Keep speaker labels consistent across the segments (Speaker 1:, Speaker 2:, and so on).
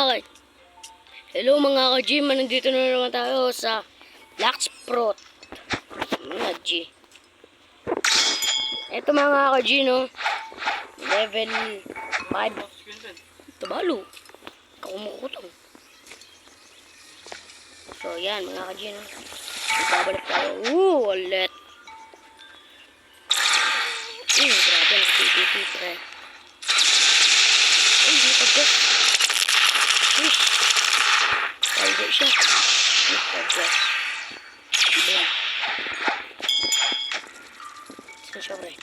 Speaker 1: Okay. Hello mga ka-G, nandito na naman tayo sa Blacksprot. Mga G. Ito mga ka-G, no? Level 5. Tabalo. Kakumukutong. So, yan mga ka-G, no? Babalik tayo. Ulit. Grabe, nag-PVP, pre. Hindi pagkas. Fish. Paldo siya. Hindi pagkas. Ayan. Saan siya, pre?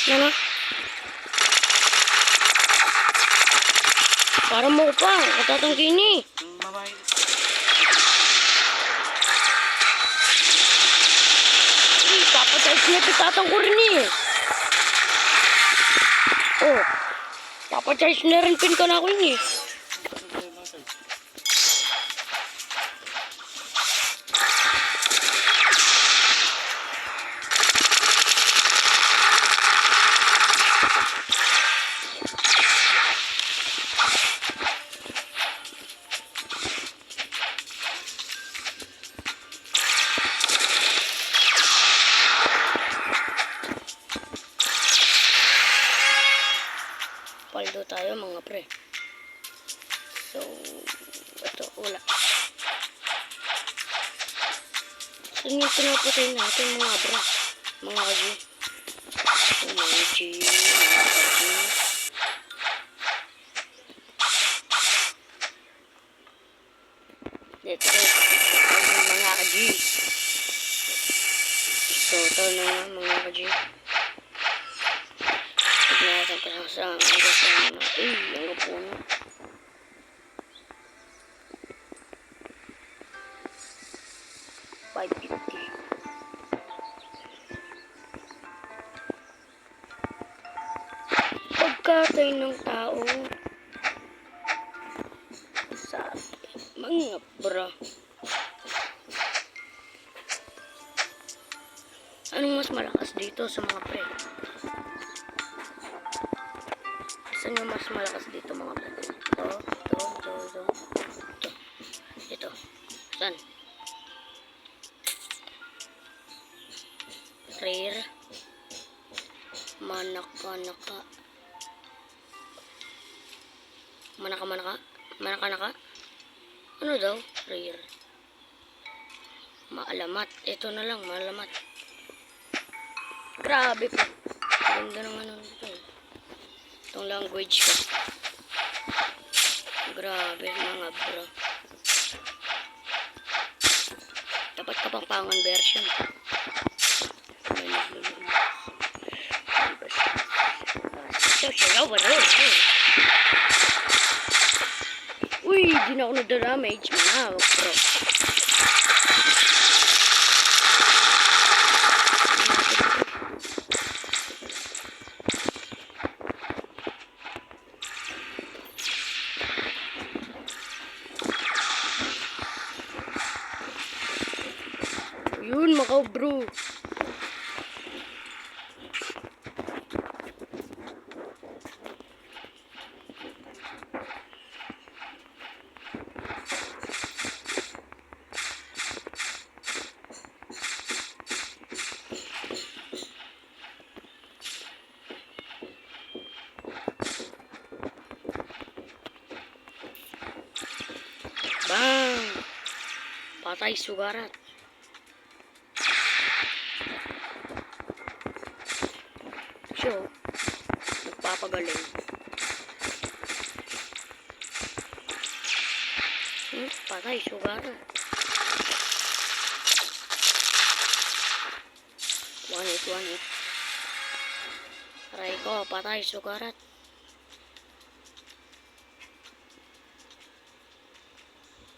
Speaker 1: Ano? Parang mo pa, katatangkin eh. Papatay siya, tatang ko rin eh. Oh, papatay siya rin pin ka na ako eh. Paldo tayo mga pre. So, ito, wala. So, yung pinapatay natin mga bro. Mga G. Mga G. Dito, mga G. So, ito na mga G. Tignan ko sa ang puno. $550. Pagkatay ng tao sa mga bra. Anong mas malakas dito sa mga pre? Saan yung mas malakas dito mga pre? Ito. Saan? Rare. Manaka. Ano daw? Rare. Maalamat. Ito na lang, maalamat. Grabe po. Ganda ng ano nito. Itong language ko. Grabe mga bro. Dapat kapampangan version. Uy, di na ako nagda-damage mga bro. Yun mga bro. Bang! Patay sugarat. Siya, nagpapagaling. Patay sugarat. One hit, one hit. Aray ko, patay, sugarat.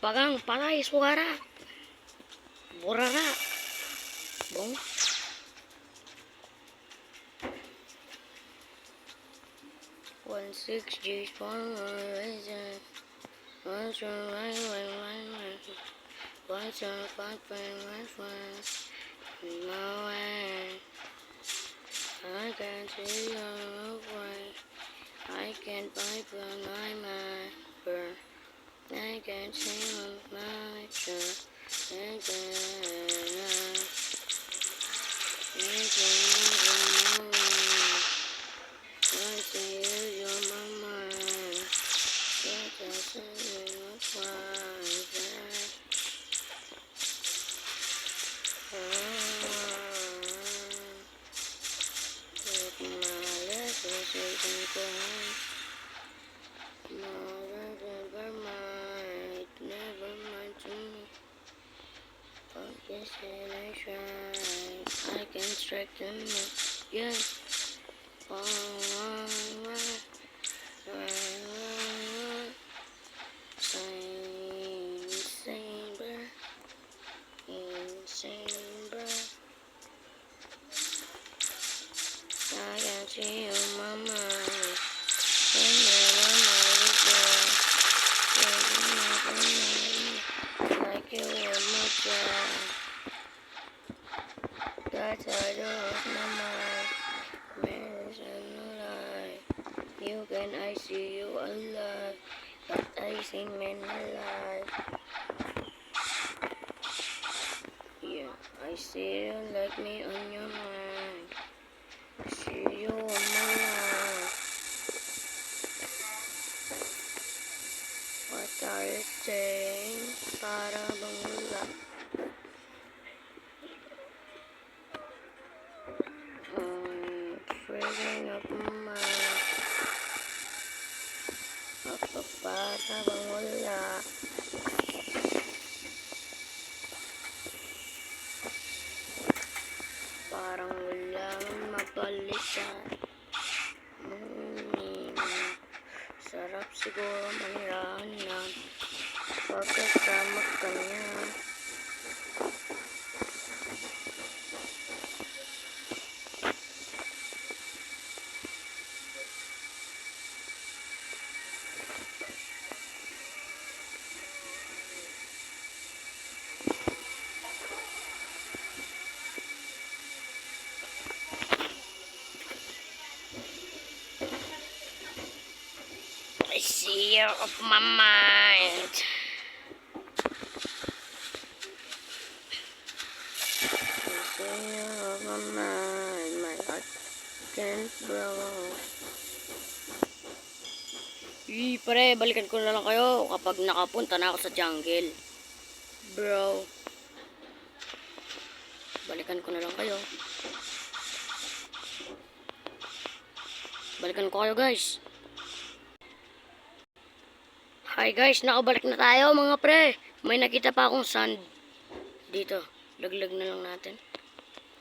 Speaker 1: Pagang, patay, sugarat. Burara. Bong. One six G's one reason. One two one. One two five one. No way. I can't see your way. I can't buy my mind. I can't see my shirt. I never mind to me. Focus and I try. I can straighten it. Yeah. Insane, bro. I can see you, mama. Like you were my child. That's how I do my mind. Medicine alive. You can I see you alive. But I see men alive. Yeah, I see you like me on your mind. I see you on my life. What are you saying? Para bang wala? Freezing up my mind. Para bang wala? Parang walang mapalitan. Sarap siguro manirahan na pagkasama ka niya. I see you of my mind. I see you of my mind. My heart can't blow. Pare, balikan ko na lang kayo kapag nakapunta na ako sa jungle. Bro. Balikan ko na lang kayo. Balikan ko kayo, guys. Hi guys, nakabalik na tayo mga pre. May nakita pa akong sand dito. Laglag na lang natin.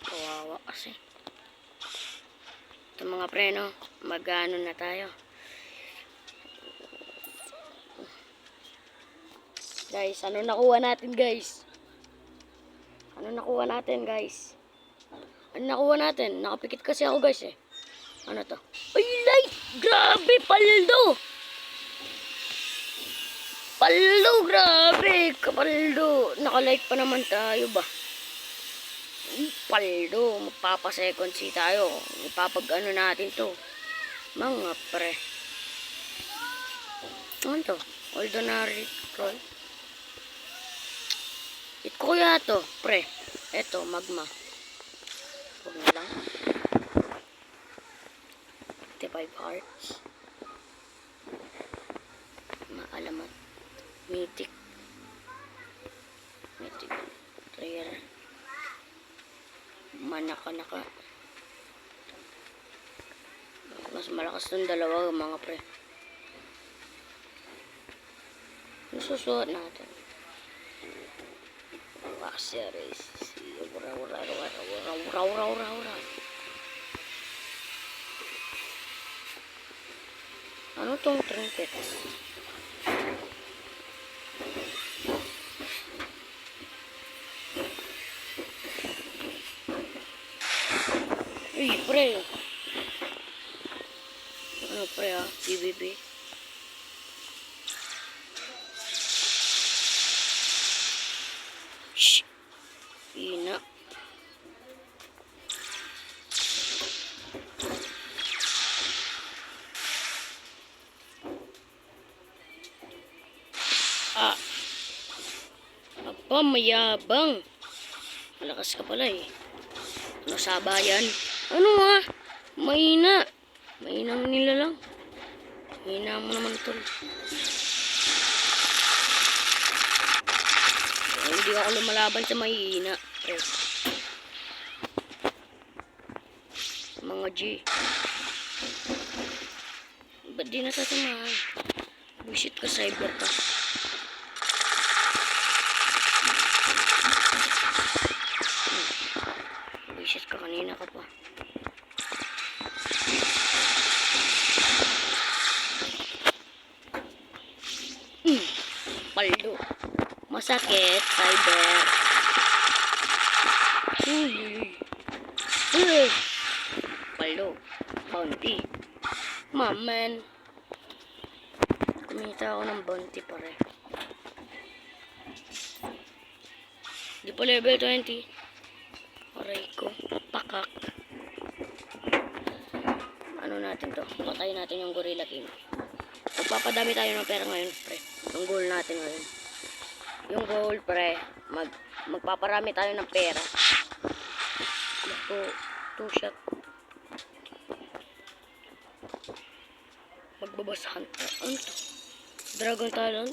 Speaker 1: Kawawa kasi. Ito mga pre, no? Mag-ano na tayo. Guys, ano nakuha natin guys? Ano nakuha natin guys? Ano nakuha natin? Nakapikit kasi ako guys eh. Ano to? Ay, light! Grabe, paldo! Paldo, grabe! Kapaldo! Nakalight pa naman tayo ba? Paldo! Magpapasecond C tayo. Ipapag-ano natin to. Mga pre. Ano to? Ordinary troll. Hit ko kaya to, pre. Eto, magma. Huwag na lang. 55 hearts. Maalamat. Mythic. Mythic. Rare. Manaka-naka. Mas malakas ng dalawa mga pre. Ano susuot natin? Rock series. Ura. Ano tong trinkets? Uy, pre. Ano pre ah? PBB. Shh. Ina. Ah. Aba, mayabang. Malakas ka pala eh. Ano sabayan? Ano ha? Mahina. Mahinang nila lang. Mahina mo naman tol. Hindi ako lumalaban sa mahina. Pre. Mga G. Ba't di nasasamahan? Bullshit ka, cyber ka. Bullshit ka, kanina ka pa. Paldo. Masakit, cyber. Uy. Paldo. Bounty. Maman. Kumita ako ng bounty pare. Di pa level 20. Aray ko. Pakak. Ano natin to? Patayin natin yung Gorilla King. Magpapadami tayo ng pera ngayon, pre. Yung goal natin ngayon. Yung goal, pre. Magpaparami tayo ng pera. Two shot. Magbabasahan. Ano to? Dragon Talon.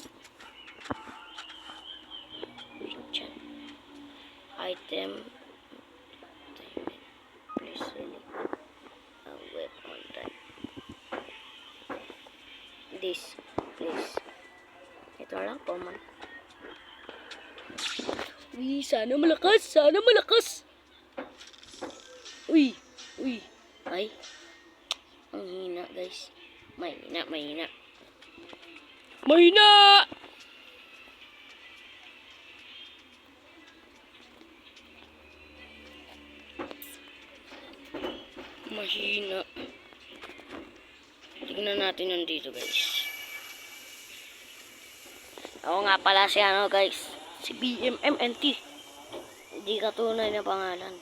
Speaker 1: Item. Please select a weapon type. This. Ito lang, common. Uy, sana malakas. Uy. Ay. Ang hina, guys. Mahina. Mahina. Tignan natin yung dito, guys. Ako nga pala si ano, guys. Si BMMNT. Hindi ka tunay na pangalan.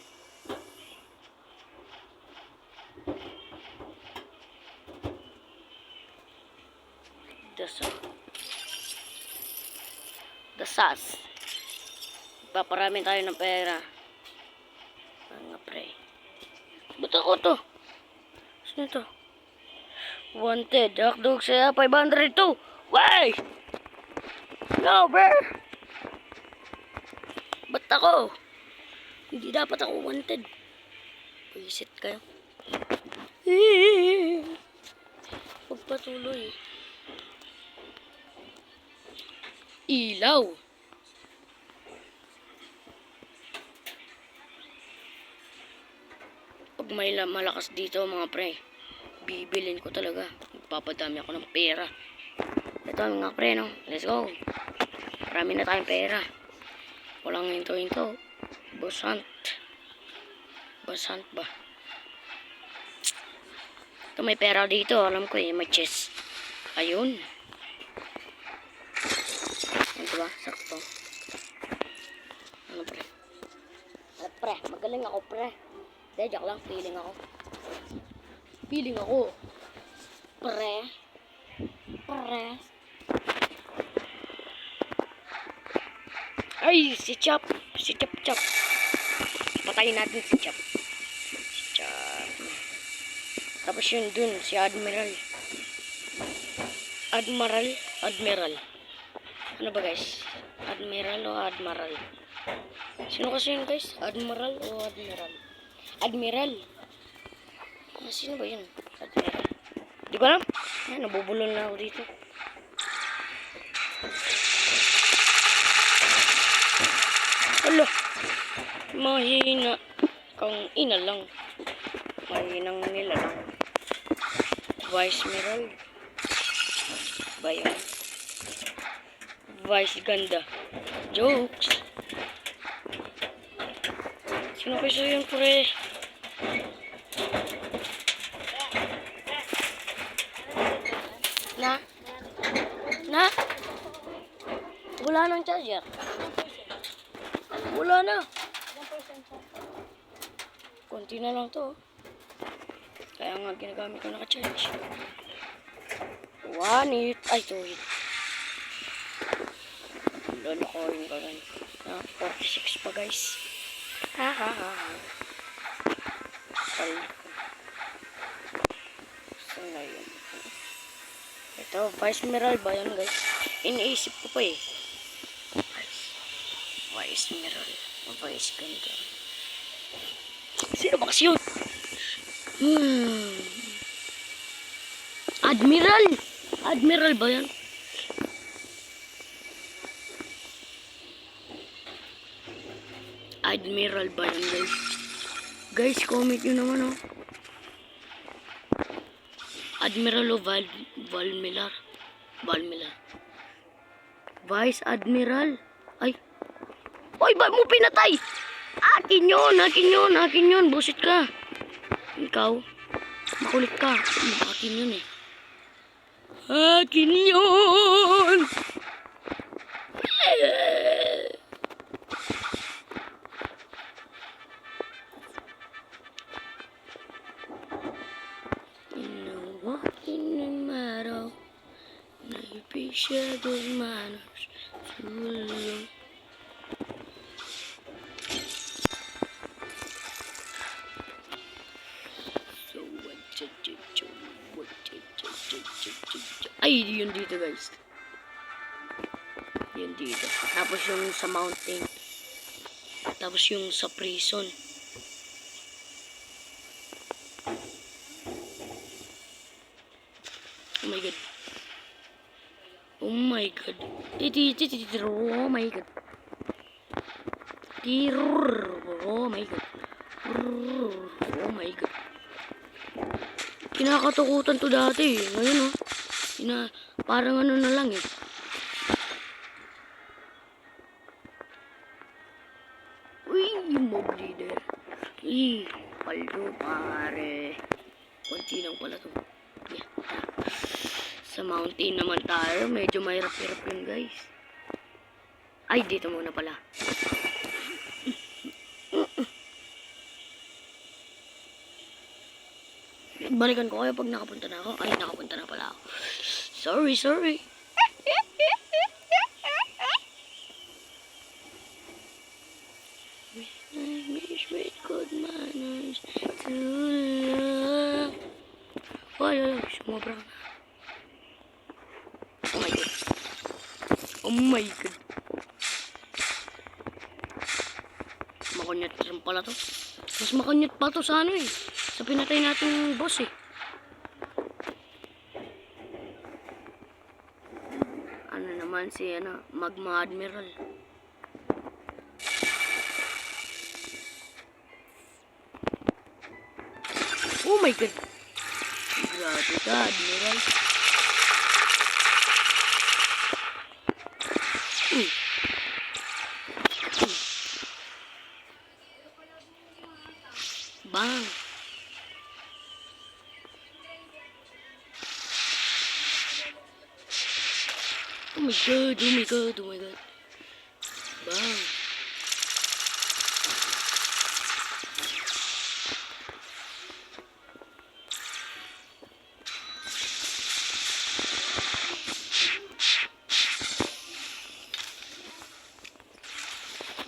Speaker 1: The SAS. Paparami tayo ng pera. Mga pre. Ba't ako to? Sino to? Wanted. Hakdog siya. 502. Why? No, bro. Ba't ako? Hindi dapat ako wanted. Visit kayo. Pagpatuloy. Ilaw. Pag may malakas dito mga pre, bibilin ko talaga. Magpapadami ako ng pera. Ito mga pre, no? Let's go. Marami na tayong pera. Walang hinto. Boss hunt ba? Ito may pera dito. Alam ko eh, may chest. Ayun. Diba? Sakto. Ano pre? Pre, magaling ako pre. Joke lang, feeling ako. Pre. Ay, si Chop. Patayin natin si Chop. Tapos yun dun, si Admiral. Ano ba guys? Admiral o Admiral? Sino kasi yun guys? Admiral o Admiral? Admiral. Sino ba yun? Admiral. Di ko alam. Nabubulol na ako dito. Ala, mahina. Kang ina lang. Mahinang nila lang. Vice Meral. Ba yun? Vice ganda. Jokes. Sino kayo yun, pre? Na? Na? Wala nang charger. Wala na. Konti na lang to. Kaya nga ginagamit ko naka-charge. 1 hit. Ay, 2 hit. Lolo ko yung gano'n. 46 pa guys. Ha ha ha ha. Saan na yun? Ito, Vice Meral ba yun guys? Iniisip ko pa eh. Vice Meral. Vice ganda. Sino ba kasi yun? Admiral! Admiral ba yan? Admiral ba yan guys? Guys, comment nyo naman oh. Admiral o Valmilar? Valmilar. Vice Admiral? Ay. Oy, ba't mo pinatay? Akin yun, akin yun, akin yun. Busit ka. Ikaw, makulit ka. Akin yun eh. Akin yun! Inawakin ng araw na ipisyadong manos sulong. Ay, yun dito guys. Yun dito. Tapos yung sa mountain. Tapos yung sa prison. Oh my god. Oh my god. Oh my god. Oh my god. Oh my god. Kinakatakutan to dati eh. Ngayon oh. Parang ano na lang eh. Uy, yung mob leader. Paldo pare. Konti lang pala to. Yeah. Sa mountain naman tayo. Medyo mahirap-hirap yun guys. Ay, dito muna pala. Balikan ko kayo pag nakapunta na ako. Ay, nakapunta na pala ako. Sorry. With good manners to love. Ay, sumobra ka na. Oh my god. Oh my god. Makunyat rin pala to. Mas makunyat pa to sa ano eh. Sa pinatay nating boss eh. Ano naman si Magma Admiral. Oh my god. Grabe ka, Admiral. Bang. Oh my god, oh my god, oh my god. Bang.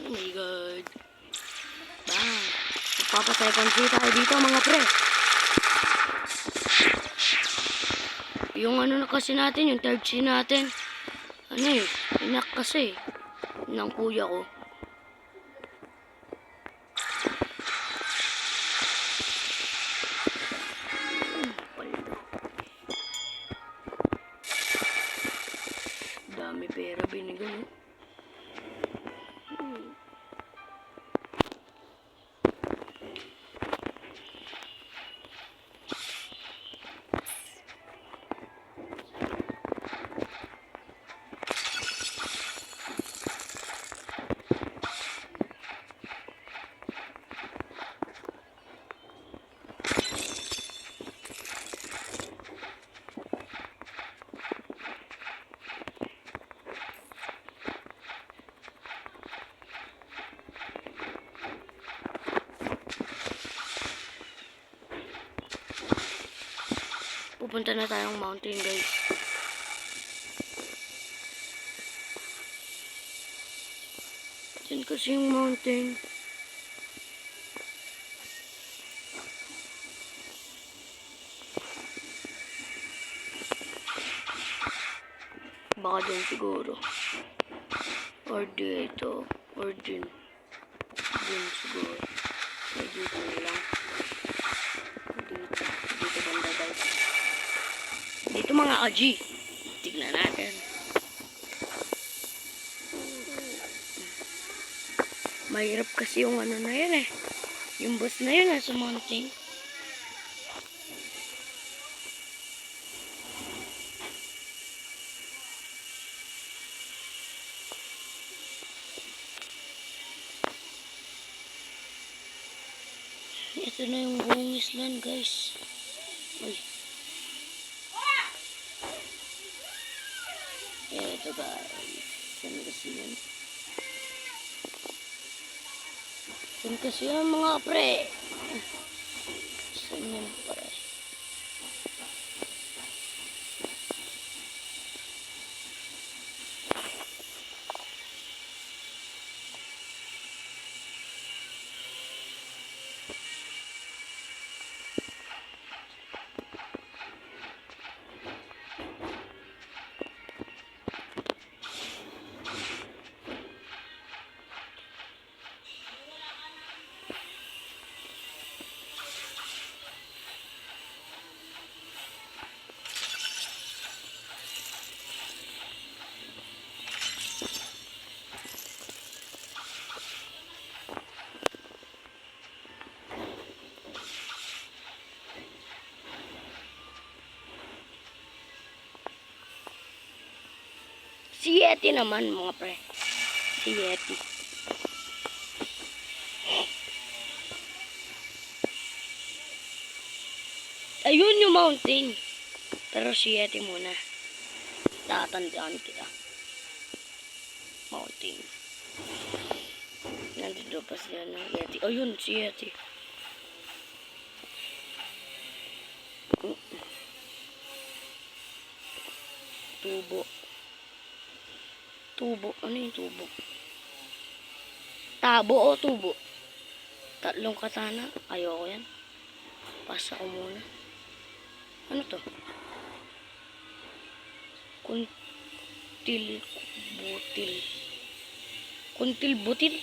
Speaker 1: Oh my god. Bang. Magpapasaypan tayo dito mga pre. Yung ano na kasi natin, yung third scene natin. Ano eh, inak kasi. Ng kuya ko. Dami pera binigay. pupunta na tayong mountain, guys. Diyan kasi yung mountain. Baka dyan siguro. Or dito. Or dyan. Dyan siguro. Or dito na lang. Dito. Dito banda, guys. Dito mga OG. Tignan natin. Mahirap kasi yung ano na yun eh. Yung bus na yun sa mountain. Ito na yung buong island, guys. Uy. Ito, guys. Saan kasi yun? Saan kasi yun, mga pre? Saan yun, pre? Si Yeti naman, mga pre. Si Yeti. Ayun yung mountain. Pero si Yeti muna. Tatandaan kita. Mountain. Nandito pa siya ng Yeti. Ayun, si Yeti. Tubo. Tubo. Ano yung tubo? Tabo o tubo? Tatlong katana. Ayoko yan. Pasa ko muna. Ano to? Kuntil butil. Kuntil butil?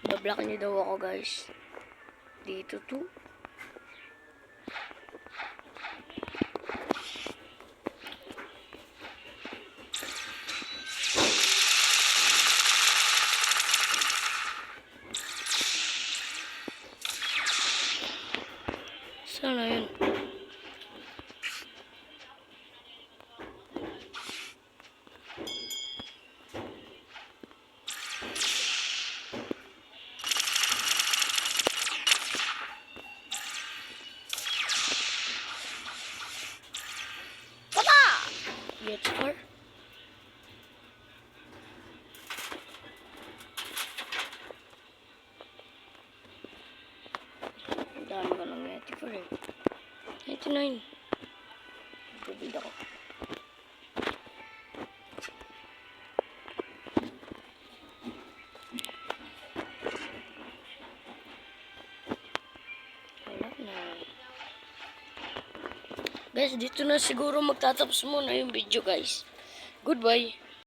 Speaker 1: Bablock niyo daw ako, guys. Dito to. Sana yun. Get far. Dami ko lang Yeti for eh. 99. Bubid ako. Guys, dito na siguro magtatapos muna yung video guys. Goodbye.